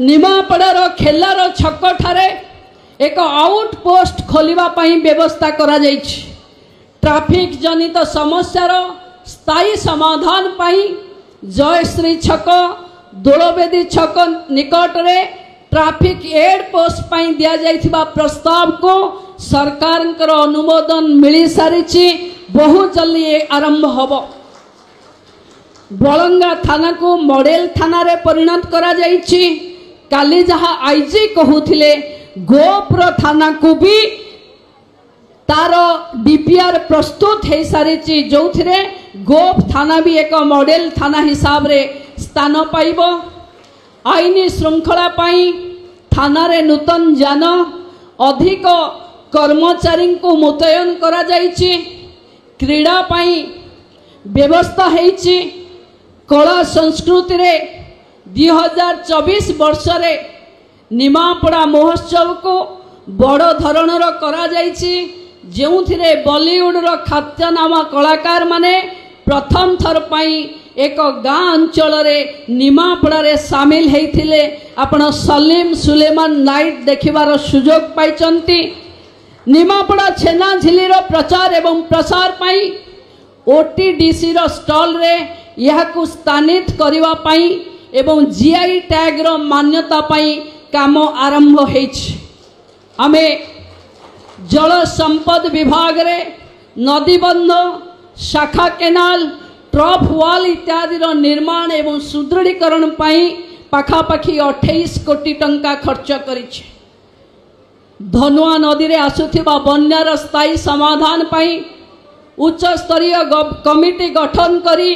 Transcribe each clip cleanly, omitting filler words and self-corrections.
निमापड़ार खेलार छक ठारे एक आउट पोस्ट खोलिबा पई व्यवस्था करा जाइछि। ट्रैफिक जनित समस्यार स्थायी समाधान पई जयश्री छक दोलवेदी छक निकट रे ट्रैफिक एड पोस्ट पई दिया जाइथिबा प्रस्ताव को सरकार अनुमोदन मिली सारी बहु जल्दी आरंभ होब। बलंगा थाना को मॉडल थाना रे परिणत करा जाइछि। काली जहाँ आईजी कहूथिले गोपुर थाना को भी तार डीपीआर प्रस्तुत हो सारी जो गोप थाना भी एक मॉडल थाना हिसाब रे स्थान पाइब। आईनी श्रृंखला पाई थाना रे नूतन जान अधिक कर्मचारी को मुतयन करा जाइछि। क्रीड़ा पाई व्यवस्था होइछि। कला संस्कृति रे 2024 वर्ष रे निमापड़ा महोत्सव को बड़ धरणर करा जाइछि। जोथिरे बॉलीवुड रो ख्यातनामा कलाकार माने प्रथम थर पाई एक गाँ अंचल रे निमापड़ा रे शामिल हेइथिले। आपण सलीम सुलेमान नाइट देखिबार सुजोग पाइचंती। निमापड़ा छेना झिलीर प्रचार एवं प्रसार पाई ओटीडीसी रो स्टॉल रे यहाकू स्थानित करिवा पाई एवं जीआई टैग रो मान्यता पाई काम आरंभ होइछि। आमे जल संपद विभाग रे नदीबंध शाखा केनाल ट्रफ वाल इत्यादि रो निर्माण एवं सुदृढ़ीकरण पाई पाखापाखी 28 कोटी टंका खर्च करिछि। धनुआ नदी रे आसुथिबा बन्यार स्थायी समाधान पाई उच्च स्तरीय कमिटी गठन करी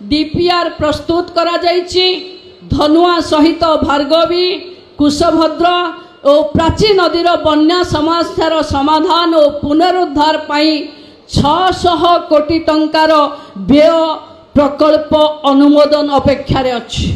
डीपीआर प्रस्तुत करा जाइछि। धनुआ सहित भार्गवी कुशभद्र और प्राची नदीर बन्या समस्यार समाधान और पुनरुद्धार पाई 600 कोटी टंकार व्यय प्रकल्प अनुमोदन अपेक्षा रे अछि।